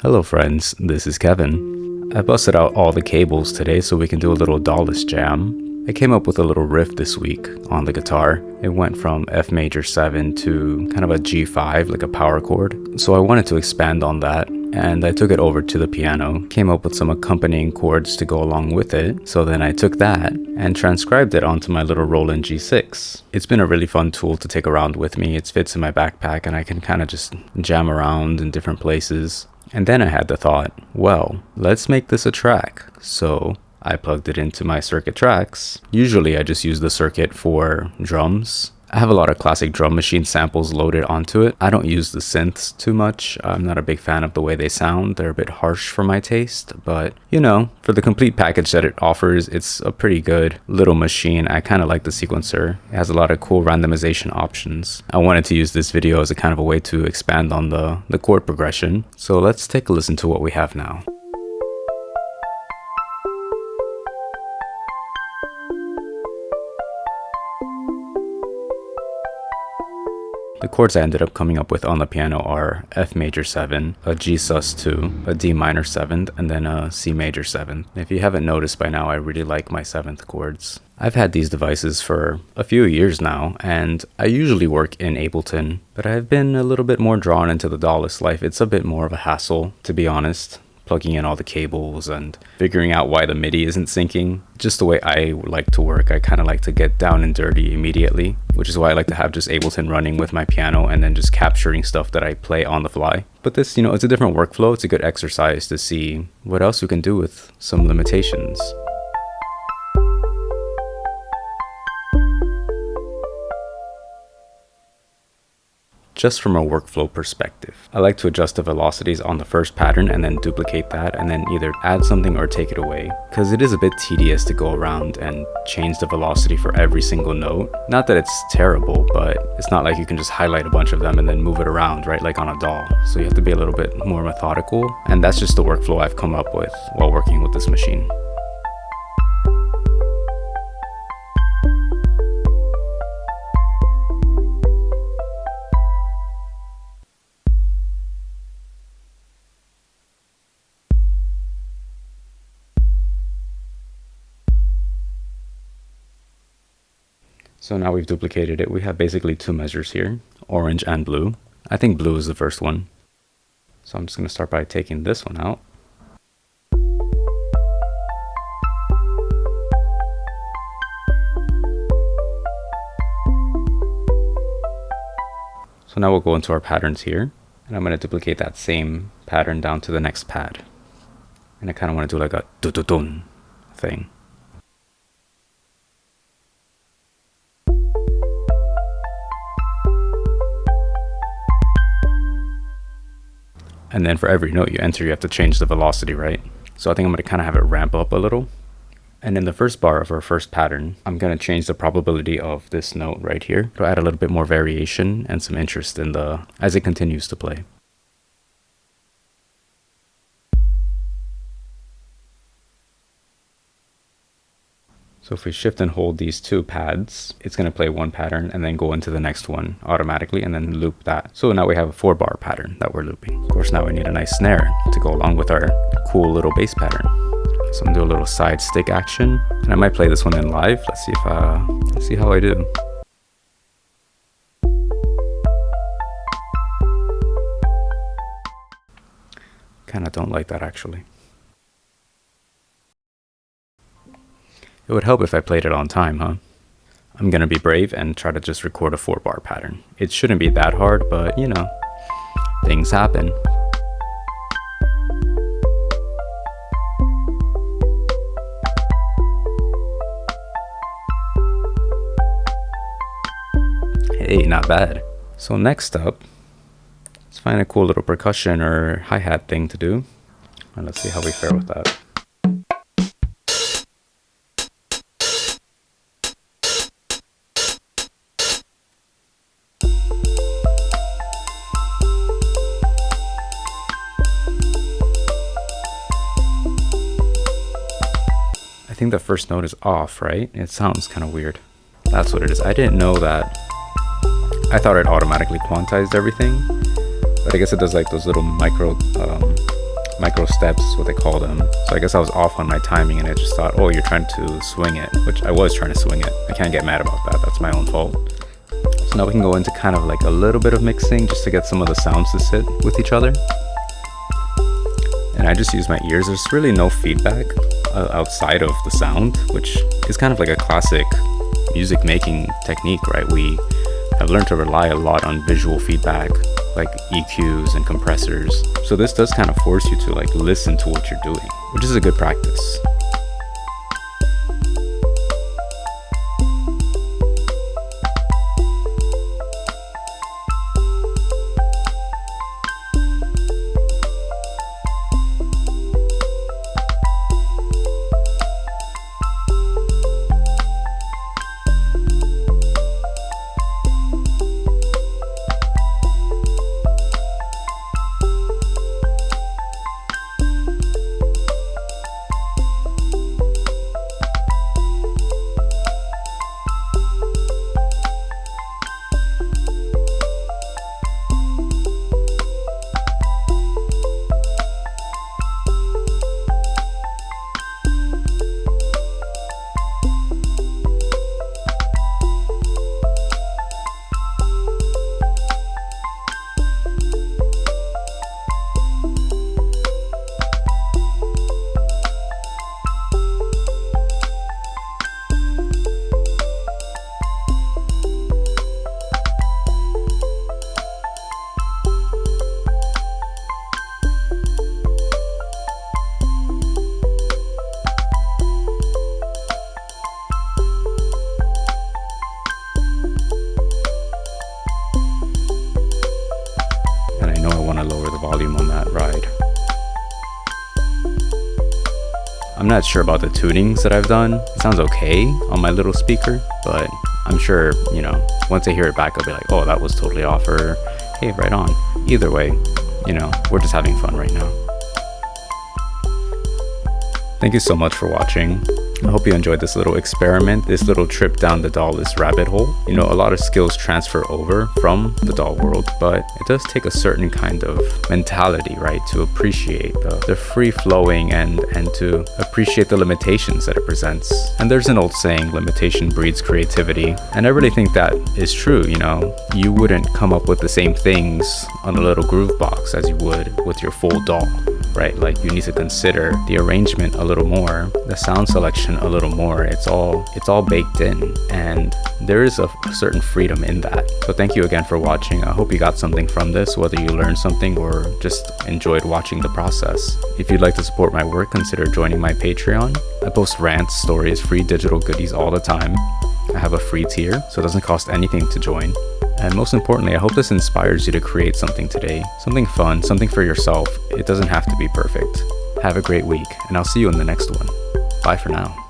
Hello friends, this is Kevin. I busted out all the cables today so we can do a little DAW-less jam. I came up with a little riff this week on the guitar. It went from F major 7 to kind of a G5, like a power chord. So I wanted to expand on that, and I took it over to the piano, came up with some accompanying chords to go along with it. So then I took that and transcribed it onto my little Roland G6. It's been a really fun tool to take around with me. It fits in my backpack and I can kind of just jam around in different places. And then I had the thought, well, let's make this a track. So I plugged it into my circuit tracks. Usually I just use the circuit for drums. I have a lot of classic drum machine samples loaded onto it. I don't use the synths too much. I'm not a big fan of the way they sound. They're a bit harsh for my taste, but you know, for the complete package that it offers, it's a pretty good little machine. I kind of like the sequencer. It has a lot of cool randomization options. I wanted to use this video as a kind of a way to expand on the chord progression. So let's take a listen to what we have now. The chords I ended up coming up with on the piano are F major 7, a G sus2, a D minor 7th, and then a C major 7th. If you haven't noticed by now, I really like my 7th chords. I've had these devices for a few years now, and I usually work in Ableton, but I've been a little bit more drawn into the DAW-less life. It's a bit more of a hassle, to be honest. Plugging in all the cables and figuring out why the MIDI isn't syncing. Just the way I like to work, I kind of like to get down and dirty immediately, which is why I like to have just Ableton running with my piano and then just capturing stuff that I play on the fly. But this, it's a different workflow. It's a good exercise to see what else we can do with some limitations. Just from a workflow perspective, I like to adjust the velocities on the first pattern and then duplicate that and then either add something or take it away, because it is a bit tedious to go around and change the velocity for every single note. Not that it's terrible, but it's not like you can just highlight a bunch of them and then move it around, right, like on a DAW. So you have to be a little bit more methodical, and that's just the workflow I've come up with while working with this machine. So now we've duplicated it. We have basically two measures here, orange and blue. I think blue is the first one. So I'm just going to start by taking this one out. So now we'll go into our patterns here, and I'm going to duplicate that same pattern down to the next pad. And I kind of want to do like a dun-dun-dun thing. And then for every note you enter, you have to change the velocity, right? So I think I'm going to kind of have it ramp up a little. And in the first bar of our first pattern, I'm going to change the probability of this note right here to add a little bit more variation and some interest in as it continues to play. So if we shift and hold these two pads, it's going to play one pattern and then go into the next one automatically and then loop that. So now we have a 4-bar pattern that we're looping. Of course, now we need a nice snare to go along with our cool little bass pattern. So I'm going to do a little side stick action, and I might play this one in live. Let's see let's see how I do. Kind of don't like that actually. It would help if I played it on time, huh? I'm gonna be brave and try to just record a 4-bar pattern. It shouldn't be that hard, but things happen. Hey, not bad. So next up, let's find a cool little percussion or hi-hat thing to do. And let's see how we fare with that. I think the first note is off, right? It sounds kind of weird. That's what it is. I didn't know that. I thought it automatically quantized everything, but I guess it does like those little micro Micro steps is what they call them. So I guess I was off on my timing and I just thought, oh, you're trying to swing it, which I was trying to swing it. I can't get mad about that. That's my own fault. So now we can go into kind of like a little bit of mixing just to get some of the sounds to sit with each other. And I just use my ears. There's really no feedback outside of the sound, which is kind of like a classic music making technique, right? We have learned to rely a lot on visual feedback, like EQs and compressors. So this does kind of force you to like listen to what you're doing, which is a good practice. Volume on that ride. I'm not sure about the tunings that I've done. It sounds okay on my little speaker, but I'm sure, you know, once I hear it back, I'll be like, oh, that was totally off, or hey, right on. Either way, you know, we're just having fun right now. Thank you so much for watching. I hope you enjoyed this little experiment, this little trip down the DAW-less rabbit hole. You know, a lot of skills transfer over from the DAW world, but it does take a certain kind of mentality, right, to appreciate the free-flowing and to appreciate the limitations that it presents. And there's an old saying, limitation breeds creativity. And I really think that is true, you know. You wouldn't come up with the same things on a little groove box as you would with your full DAW. Right, like you need to consider the arrangement a little more, the sound selection a little more. It's all baked in, and there is a certain freedom in that. So thank you again for watching. I hope you got something from this, whether you learned something or just enjoyed watching the process. If you'd like to support my work, consider joining my Patreon. I post rants, stories, free digital goodies all the time. I have a free tier, so it doesn't cost anything to join. And most importantly, I hope this inspires you to create something today, something fun, something for yourself. It doesn't have to be perfect. Have a great week, and I'll see you in the next one. Bye for now.